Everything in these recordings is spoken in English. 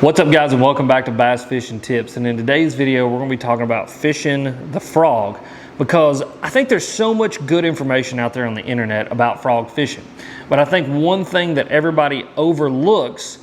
What's up, guys, and welcome back to Bass Fishing Tips. And in today's video we're going to be talking about fishing the frog, because I think there's so much good information out there on the internet about frog fishing, but I think one thing that everybody overlooks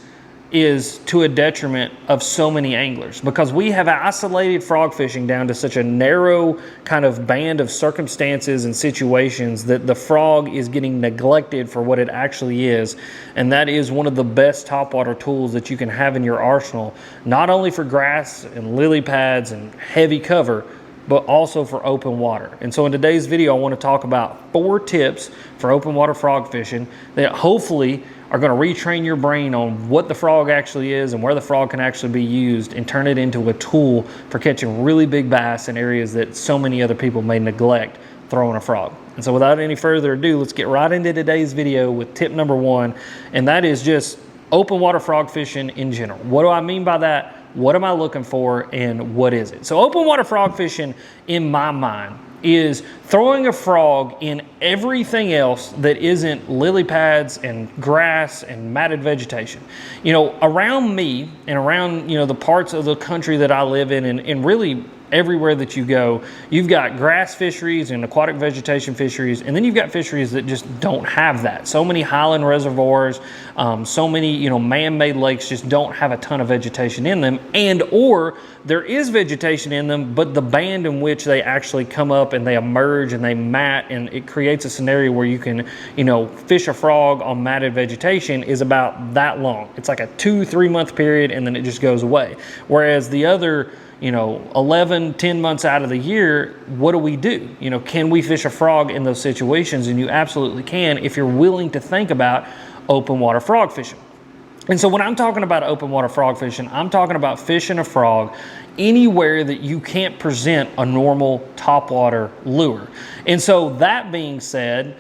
is to a detriment of so many anglers, because we have isolated frog fishing down to such a narrow kind of band of circumstances and situations that the frog is getting neglected for what it actually is. And that is one of the best topwater tools that you can have in your arsenal, not only for grass and lily pads and heavy cover, but also for open water. And so in today's video I want to talk about 4 tips for open water frog fishing that hopefully are going to retrain your brain on what the frog actually is and where the frog can actually be used, and turn it into a tool for catching really big bass in areas that so many other people may neglect throwing a frog. And so without any further ado, let's get right into today's video with tip number 1, and that is just open water frog fishing in general. What do I mean by that? What am I looking for, and what is it? So open water frog fishing, in my mind, is throwing a frog in everything else that isn't lily pads and grass and matted vegetation. You know, around me and around, you know, the parts of the country that I live in, and really everywhere that you go, you've got grass fisheries and aquatic vegetation fisheries, and then you've got fisheries that just don't have that. So many highland reservoirs, so many, you know, man-made lakes just don't have a ton of vegetation in them, and or there is vegetation in them, but the band in which they actually come up and they emerge and they mat, and it creates a scenario where you can, you know, fish a frog on matted vegetation is about that long. It's like a 2-3 month period, and then it just goes away. Whereas the other, you know, 11-10 months out of the year, what do? You know, can we fish a frog in those situations? And you absolutely can, if you're willing to think about open water frog fishing. And so when I'm talking about open water frog fishing, I'm talking about fishing a frog anywhere that you can't present a normal topwater lure. And so that being said,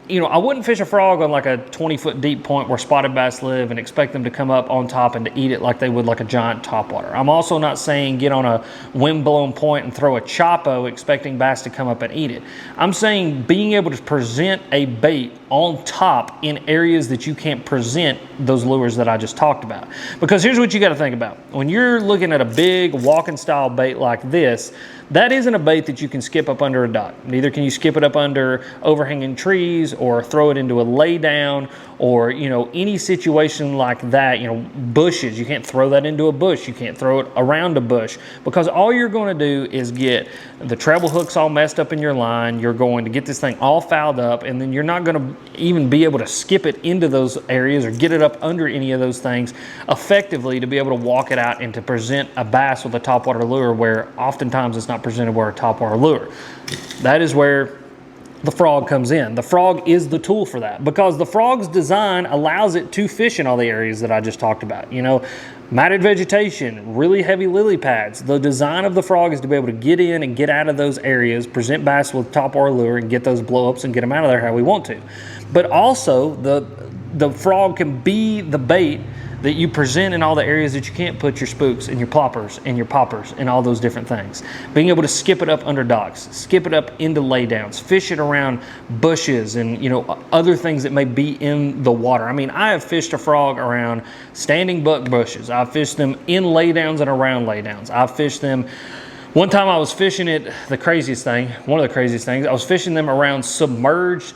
you know, I wouldn't fish a frog on like a 20-foot deep point where spotted bass live and expect them to come up on top and to eat it like they would like a giant topwater. I'm also not saying get on a wind-blown point and throw a chopo expecting bass to come up and eat it. I'm saying being able to present a bait on top in areas that you can't present those lures that I just talked about. Because here's what you got to think about. When you're looking at a big walking style bait like this, that isn't a bait that you can skip up under a dock. Neither can you skip it up under overhanging trees or throw it into a lay down, or, you know, any situation like that. You know, bushes, you can't throw that into a bush. You can't throw it around a bush, because all you're going to do is get the treble hooks all messed up in your line. You're going to get this thing all fouled up, and then you're not going to even be able to skip it into those areas or get it up under any of those things effectively to be able to walk it out and to present a bass with a topwater lure, where oftentimes it's not presented where a topwater lure. That is where the frog comes in. The frog is the tool for that, because the frog's design allows it to fish in all the areas that I just talked about. You know, matted vegetation, really heavy lily pads. The design of the frog is to be able to get in and get out of those areas, present bass with topwater lure, and get those blow-ups and get them out of there how we want to. But also the frog can be the bait that you present in all the areas that you can't put your spooks and your ploppers and your poppers and all those different things. Being able to skip it up under docks, skip it up into laydowns, fish it around bushes and, you know, other things that may be in the water. I mean, I have fished a frog around standing buck bushes. I've fished them in laydowns and around laydowns. I've fished them. One time I was fishing it, one of the craziest things, I was fishing them around submerged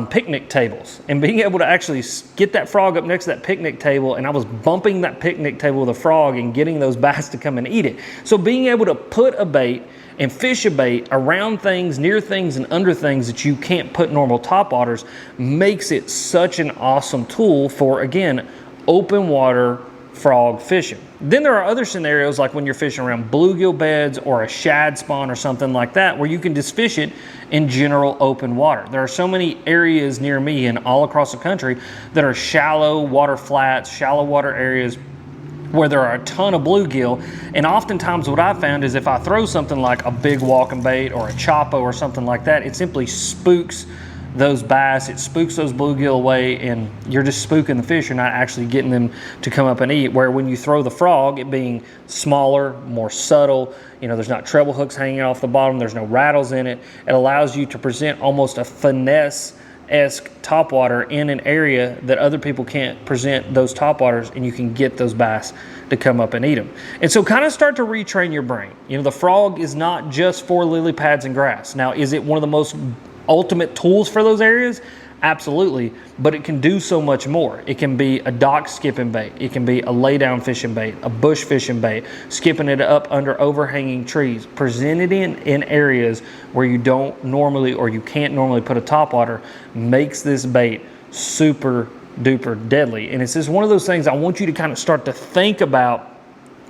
picnic tables, and being able to actually get that frog up next to that picnic table, and I was bumping that picnic table with a frog and getting those bass to come and eat it. So being able to put a bait and fish a bait around things, near things, and under things that you can't put normal topwaters makes it such an awesome tool for, again, open water frog fishing. Then there are other scenarios, like when you're fishing around bluegill beds or a shad spawn or something like that, where you can just fish it in general open water. There are so many areas near me and all across the country that are shallow water flats, shallow water areas where there are a ton of bluegill. And oftentimes what I've found is if I throw something like a big walking bait or a chopo or something like that, it simply spooks those bass, it spooks those bluegill away, and you're just spooking the fish. You're not actually getting them to come up and eat. Where when you throw the frog, it being smaller, more subtle, you know, there's not treble hooks hanging off the bottom, there's no rattles in it. It allows you to present almost a finesse esque topwater in an area that other people can't present those topwaters, and you can get those bass to come up and eat them. And so kind of start to retrain your brain. You know, the frog is not just for lily pads and grass. Now, is it one of the most ultimate tools for those areas? Absolutely, but it can do so much more. It can be a dock skipping bait. It can be a lay down fishing bait, a bush fishing bait, skipping it up under overhanging trees. Presented in areas where you don't normally, or you can't normally put a topwater, makes this bait super duper deadly. And it's just one of those things I want you to kind of start to think about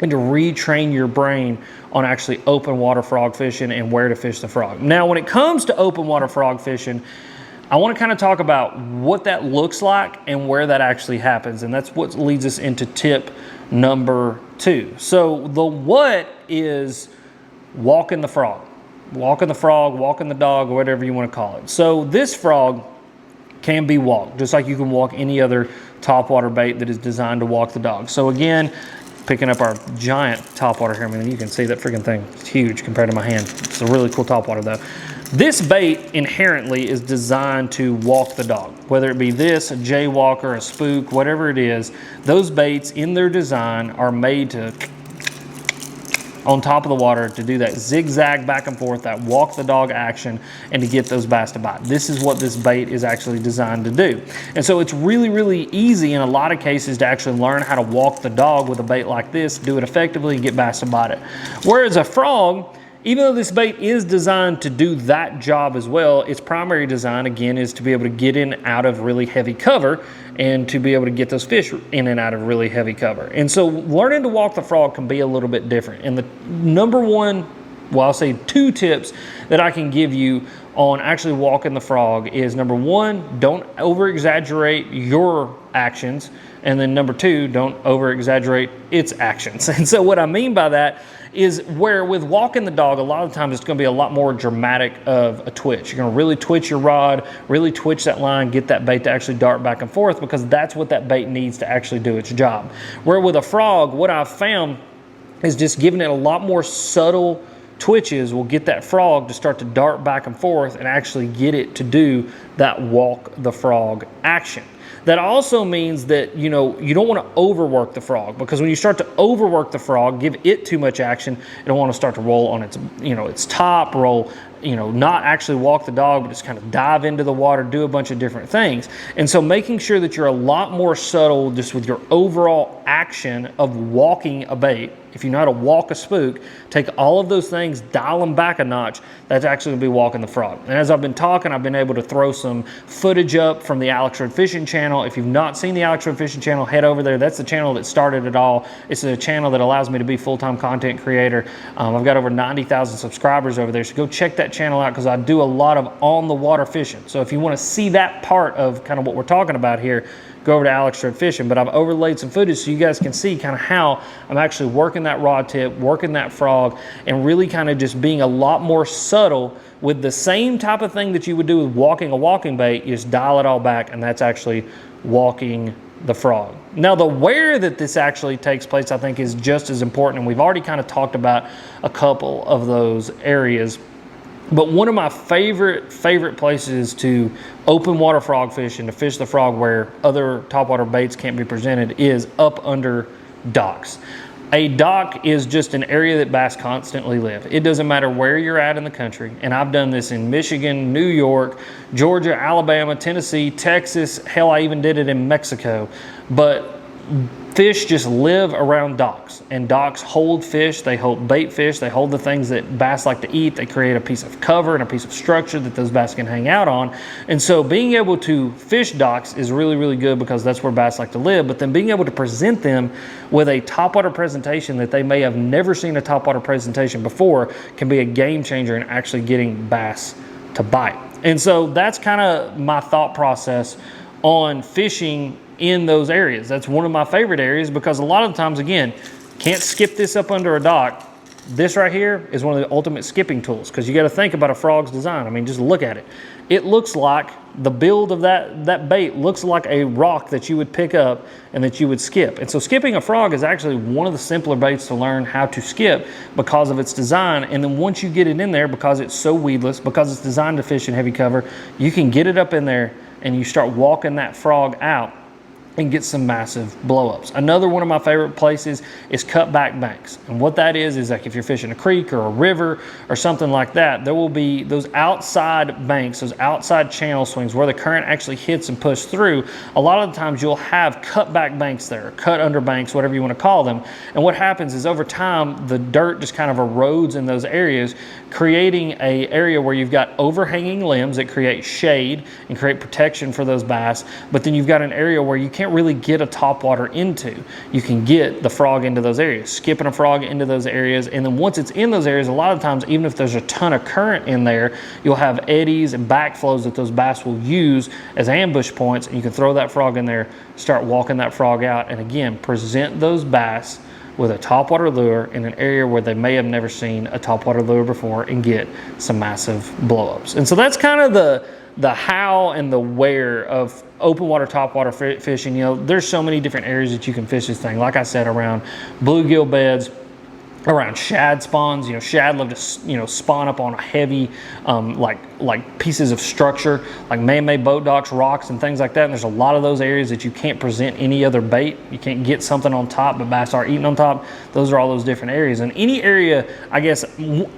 and to retrain your brain on actually open water frog fishing and where to fish the frog. Now, when it comes to open water frog fishing, I want to kind of talk about what that looks like and where that actually happens. And that's what leads us into tip number 2. So the what is walking the frog. Walking the frog, walking the dog, or whatever you want to call it. So this frog can be walked, just like you can walk any other topwater bait that is designed to walk the dog. So again, picking up our giant topwater here. I mean, you can see that freaking thing. It's huge compared to my hand. It's a really cool topwater though. This bait inherently is designed to walk the dog, whether it be this, a jaywalker, a spook, whatever it is. Those baits in their design are made to, on top of the water, to do that zigzag back and forth, that walk the dog action, and to get those bass to bite. This is what this bait is actually designed to do. And so it's really, really easy in a lot of cases to actually learn how to walk the dog with a bait like this, do it effectively, and get bass to bite it. Whereas a frog, even though this bait is designed to do that job as well, its primary design, again, is to be able to get in and out of really heavy cover and to be able to get those fish in and out of really heavy cover. And so learning to walk the frog can be a little bit different. And the number one, well, I'll say 2 tips that I can give you on actually walking the frog is, number 1, don't over-exaggerate your actions. And then number 2, don't over-exaggerate its actions. And so what I mean by that is, where with walking the dog, a lot of times it's going to be a lot more dramatic of a twitch. You're going to really twitch your rod, really twitch that line, get that bait to actually dart back and forth, because that's what that bait needs to actually do its job. Where with a frog, what I've found is just giving it a lot more subtle twitches will get that frog to start to dart back and forth and actually get it to do that walk the frog action. That also means that, you know, you don't want to overwork the frog, because when you start to overwork the frog, give it too much action, it'll want to start to roll on its, you know, its top, roll, you know, not actually walk the dog, but just kind of dive into the water, do a bunch of different things. And so making sure that you're a lot more subtle just with your overall action of walking a bait. If you know how to walk a spook, take all of those things, dial them back a notch, that's actually going to be walking the frog. And as I've been talking, I've been able to throw some footage up from the Alex Road Fishing channel. If you've not seen the Alex Road Fishing channel, head over there. That's the channel that started it all. It's a channel that allows me to be full-time content creator. I've got over 90,000 subscribers over there, so go check that channel out, because I do a lot of on-the-water fishing. So if you want to see that part of kind of what we're talking about here, go over to Alex Road Fishing. But I've overlaid some footage so you guys can see kind of how I'm actually working that rod tip, working that frog, and really kind of just being a lot more subtle with the same type of thing that you would do with walking a walking bait. You just dial it all back, and that's actually walking the frog. Now, the where that this actually takes place, I think, is just as important, and we've already kind of talked about a couple of those areas. But one of my favorite places to open water frog fish and to fish the frog where other topwater baits can't be presented is up under docks. A dock is just an area that bass constantly live. It doesn't matter where you're at in the country. And I've done this in Michigan, New York, Georgia, Alabama, Tennessee, Texas. Hell, I even did it in Mexico. But fish just live around docks, and docks hold fish. They hold bait fish. They hold the things that bass like to eat. They create a piece of cover and a piece of structure that those bass can hang out on. And so being able to fish docks is really, really good, because that's where bass like to live. But then being able to present them with a topwater presentation that they may have never seen a topwater presentation before can be a game changer in actually getting bass to bite. And so that's kind of my thought process on fishing in those areas. That's one of my favorite areas, because a lot of the times, again, can't skip this up under a dock. This right here is one of the ultimate skipping tools, because you got to think about a frog's design. I mean, just look at it. It looks like the build of that bait looks like a rock that you would pick up and that you would skip. And so skipping a frog is actually one of the simpler baits to learn how to skip because of its design. And then once you get it in there, because it's so weedless, because it's designed to fish in heavy cover, you can get it up in there and you start walking that frog out and get some massive blow-ups. Another one of my favorite places is cutback banks. And what that is like if you're fishing a creek or a river or something like that, there will be those outside banks, those outside channel swings where the current actually hits and pushes through. A lot of the times you'll have cutback banks there, cut under banks, whatever you want to call them. And what happens is over time, the dirt just kind of erodes in those areas, creating an area where you've got overhanging limbs that create shade and create protection for those bass. But then you've got an area where you can't really get a topwater into. You can get the frog into those areas, skipping a frog into those areas, and then once it's in those areas, a lot of times, even if there's a ton of current in there, you'll have eddies and backflows that those bass will use as ambush points, and you can throw that frog in there, start walking that frog out, and again, present those bass with a topwater lure in an area where they may have never seen a topwater lure before and get some massive blowups. And so that's kind of the how and the where of open water, topwater fishing. You know, there's so many different areas that you can fish this thing. Like I said, around bluegill beds, around shad spawns. You know, shad love to, you know, spawn up on a heavy, like pieces of structure, like man-made boat docks, rocks, and things like that. And there's a lot of those areas that you can't present any other bait. You can't get something on top, but bass are eating on top. Those are all those different areas. And any area, I guess,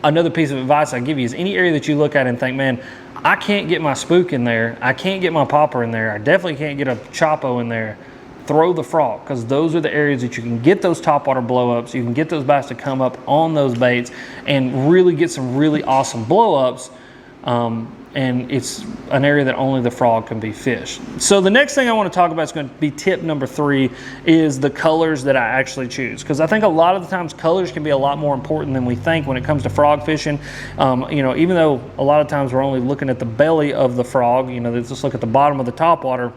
another piece of advice I give you is any area that you look at and think, man, I can't get my spook in there, I can't get my popper in there, I definitely can't get a chopo in there, throw the frog, because those are the areas that you can get those topwater blow-ups. You can get those bass to come up on those baits and really get some really awesome blow-ups. And it's an area that only the frog can be fished. So the next thing I want to talk about is going to be tip number 3, is the colors that I actually choose. Because I think a lot of the times colors can be a lot more important than we think when it comes to frog fishing. You know, even though a lot of times we're only looking at the belly of the frog, you know, let's just look at the bottom of the topwater.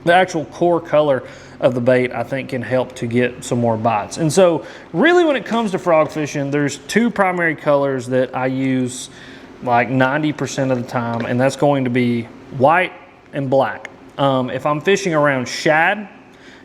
The actual core color of the bait, I think, can help to get some more bites. And so really when it comes to frog fishing, there's 2 primary colors that I use like 90% of the time, and that's going to be white and black. If I'm fishing around shad,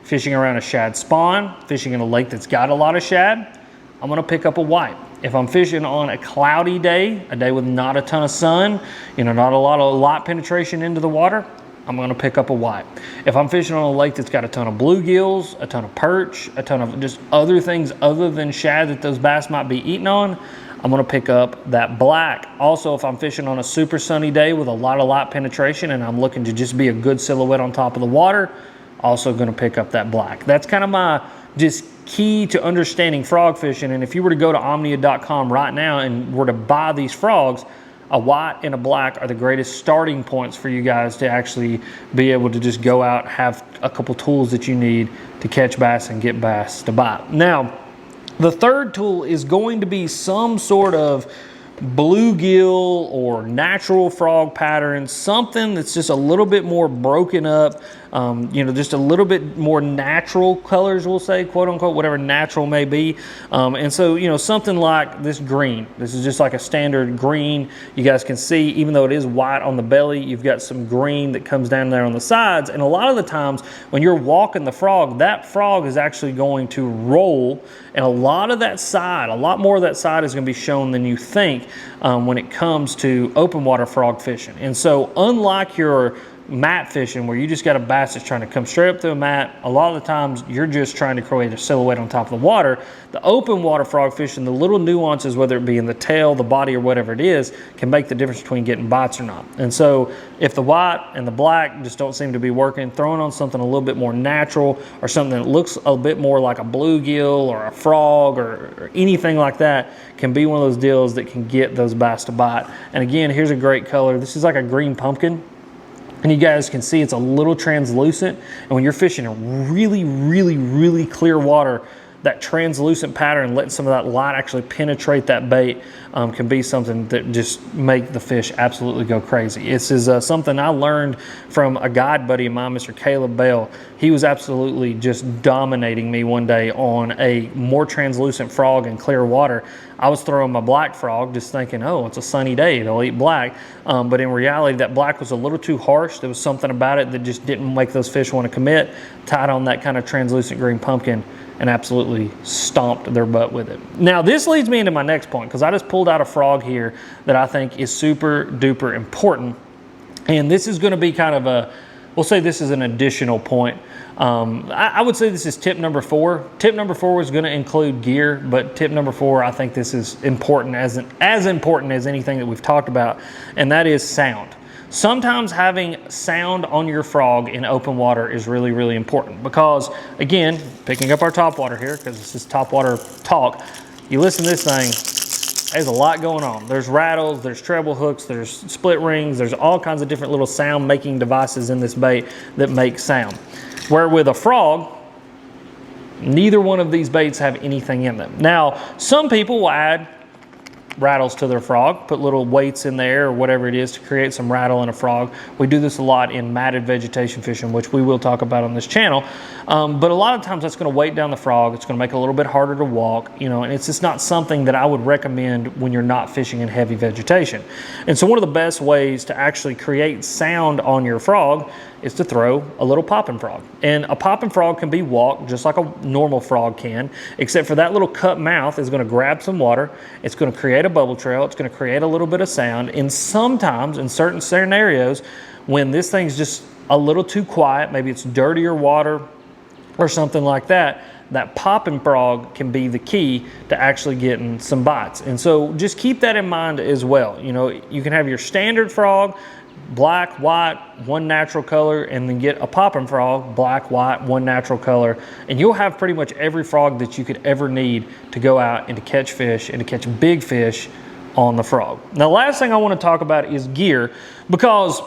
fishing around a shad spawn, fishing in a lake that's got a lot of shad, I'm gonna pick up a white. If I'm fishing on a cloudy day, a day with not a ton of sun, you know, not a lot of light penetration into the water, I'm gonna pick up a white. If I'm fishing on a lake that's got a ton of bluegills, a ton of perch, a ton of just other things other than shad that those bass might be eating on, I'm gonna pick up that black. Also, if I'm fishing on a super sunny day with a lot of light penetration and I'm looking to just be a good silhouette on top of the water, also gonna pick up that black. That's kind of my just key to understanding frog fishing. And if you were to go to omnia.com right now and were to buy these frogs, a white and a black are the greatest starting points for you guys to actually be able to just go out, have a couple tools that you need to catch bass and get bass to bite. Now, the third tool is going to be some sort of bluegill or natural frog pattern, something that's just a little bit more broken up, you know, just a little bit more natural colors, we'll say, quote unquote, whatever natural may be. And so, you know, something like this green. This is just like a standard green. You guys can see, even though it is white on the belly, you've got some green that comes down there on the sides. And a lot of the times when you're walking the frog, that frog is actually going to roll, and a lot of that side, a lot more of that side is going to be shown than you think when it comes to open water frog fishing. And so unlike your mat fishing where you just got a bass that's trying to come straight up to a mat, a lot of the times you're just trying to create a silhouette on top of the water. The open water frog fishing, the little nuances, whether it be in the tail, the body, or whatever it is, can make the difference between getting bites or not. And so if the white and the black just don't seem to be working, throwing on something a little bit more natural or something that looks a bit more like a bluegill or a frog or anything like that can be one of those deals that can get those bass to bite. And again, here's a great color. This is like a green pumpkin. And you guys can see it's a little translucent. And when you're fishing in really, really, really clear water, that translucent pattern, letting some of that light actually penetrate that bait can be something that just make the fish absolutely go crazy. This is something I learned from a guide buddy of mine, Mr. Caleb Bell. He was absolutely just dominating me one day on a more translucent frog in clear water. I was throwing my black frog just thinking, oh, it's a sunny day, they'll eat black. But in reality, that black was a little too harsh. There was something about it that just didn't make those fish want to commit. Tied on that kind of translucent green pumpkin and absolutely stomped their butt with it. Now, this leads me into my next point, because I just pulled out a frog here that I think is super duper important. And this is going to be kind of a, we'll say this is an additional point. I would say this is tip number 4. Tip number 4 is going to include gear, but tip number 4, I think this is important, as important as anything that we've talked about, and that is sound. Sometimes having sound on your frog in open water is really, really important because, again, picking up our Topwater here, because this is Topwater talk, you listen to this thing, there's a lot going on. There's rattles, there's treble hooks, there's split rings, there's all kinds of different little sound making devices in this bait that make sound. Where with a frog, neither one of these baits have anything in them. Now, some people will add rattles to their frog, put little weights in there or whatever it is to create some rattle in a frog. We do this a lot in matted vegetation fishing, which we will talk about on this channel. But a lot of times that's going to weight down the frog. It's going to make it a little bit harder to walk, you know, and it's just not something that I would recommend when you're not fishing in heavy vegetation. And so one of the best ways to actually create sound on your frog is to throw a little popping frog. And a popping frog can be walked just like a normal frog can, except for that little cut mouth is going to grab some water. It's going to create a bubble trail. It's going to create a little bit of sound. And sometimes in certain scenarios, when this thing's just a little too quiet, maybe it's dirtier water or something like that, that popping frog can be the key to actually getting some bites. And so just keep that in mind as well. You know, you can have your standard frog, black, white, one natural color, and then get a popping frog, black, white, one natural color, and you'll have pretty much every frog that you could ever need to go out and to catch fish and to catch big fish on the frog. Now, the last thing I want to talk about is gear, because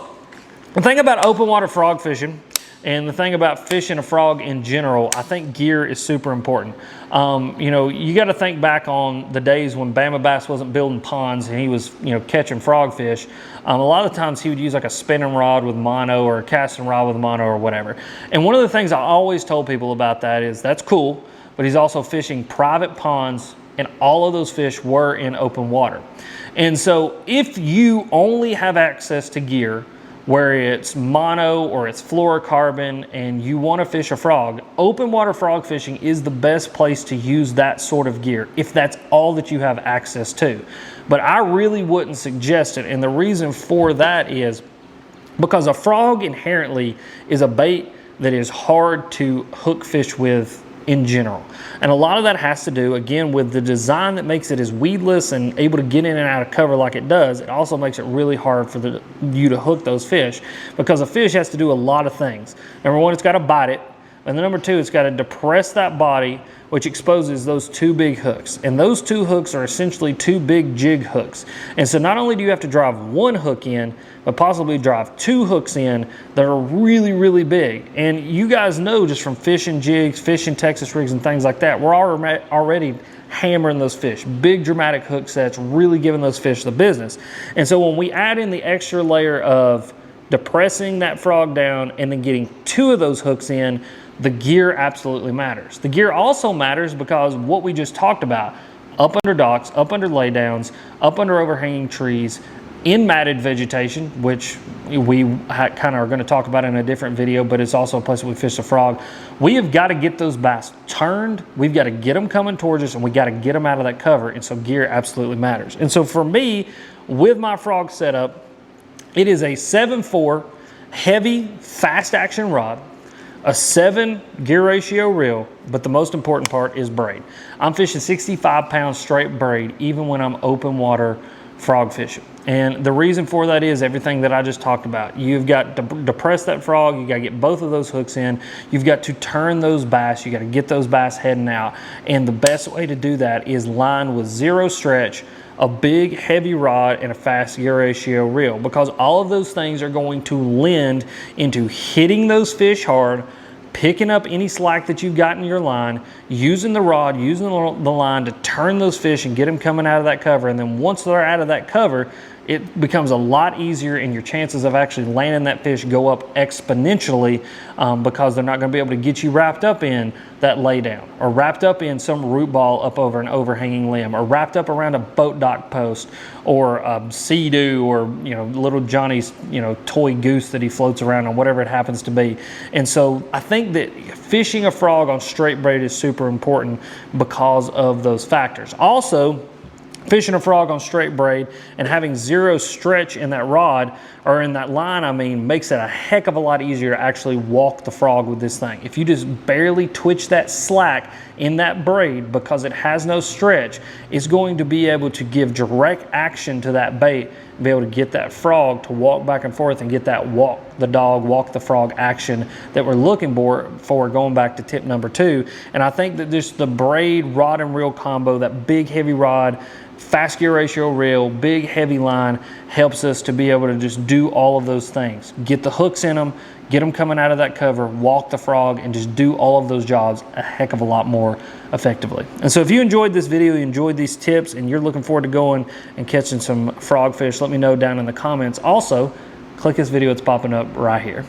the thing about open water frog fishing and the thing about fishing a frog in general, I think gear is super important. You know, you got to think back on the days when Bama Bass wasn't building ponds and he was, you know, catching frogfish. A lot of times he would use like a spinning rod with mono or a casting rod with mono or whatever. And one of the things I always told people about that is that's cool, but he's also fishing private ponds, and all of those fish were in open water. And so if you only have access to gear where it's mono or it's fluorocarbon and you want to fish a frog, open water frog fishing is the best place to use that sort of gear if that's all that you have access to. But I really wouldn't suggest it, and the reason for that is because a frog inherently is a bait that is hard to hook fish with in general. And a lot of that has to do, again, with the design that makes it as weedless and able to get in and out of cover like it does. It also makes it really hard for you to hook those fish, because a fish has to do a lot of things. Number one, it's got to bite it. And then number two, it's got to depress that body, which exposes those two big hooks. And those two hooks are essentially two big jig hooks. And so not only do you have to drive one hook in, but possibly drive two hooks in that are really, really big. And you guys know just from fishing jigs, fishing Texas rigs and things like that, we're already hammering those fish. Big dramatic hook sets, really giving those fish the business. And so when we add in the extra layer of depressing that frog down and then getting two of those hooks in, the gear absolutely matters. The gear also matters because what we just talked about, up under docks, up under laydowns, up under overhanging trees, in matted vegetation, which we kind of are going to talk about in a different video, but it's also a place where we fish the frog. We have got to get those bass turned. We've got to get them coming towards us, and we got to get them out of that cover. And so gear absolutely matters. And so for me, with my frog setup, it is a 7.4 heavy, fast action rod, a 7 gear ratio reel, but the most important part is braid. I'm fishing 65 pounds straight braid, even when I'm open water frog fishing. And the reason for that is everything that I just talked about. You've got to depress that frog, you got to get both of those hooks in, you've got to turn those bass, you got to get those bass heading out. And the best way to do that is line with zero stretch, a big heavy rod, and a fast gear ratio reel, because all of those things are going to lend into hitting those fish hard, picking up any slack that you've got in your line, using the rod, using the line to turn those fish and get them coming out of that cover. And then once they're out of that cover, it becomes a lot easier, and your chances of actually landing that fish go up exponentially, because they're not going to be able to get you wrapped up in that laydown, or wrapped up in some root ball up over an overhanging limb, or wrapped up around a boat dock post, or a sea-doo, or little Johnny's toy goose that he floats around on, whatever it happens to be. And so I think that fishing a frog on straight braid is super important because of those factors. Also, Fishing a frog on straight braid and having zero stretch in that rod, or in that line, I mean, makes it a heck of a lot easier to actually walk the frog with this thing. If you just barely twitch that slack in that braid because it has no stretch, it's going to be able to give direct action to that bait and be able to get that frog to walk back and forth and get that walk the dog, walk the frog action that we're looking for going back to tip number 2. And I think that just the braid rod and reel combo, that big heavy rod, fast gear ratio reel, big heavy line, helps us to be able to just do all of those things. Get the hooks in them, get them coming out of that cover, walk the frog, and just do all of those jobs a heck of a lot more effectively. And so if you enjoyed this video, you enjoyed these tips, and you're looking forward to going and catching some frogfish, let me know down in the comments. Also, click this video, it's popping up right here.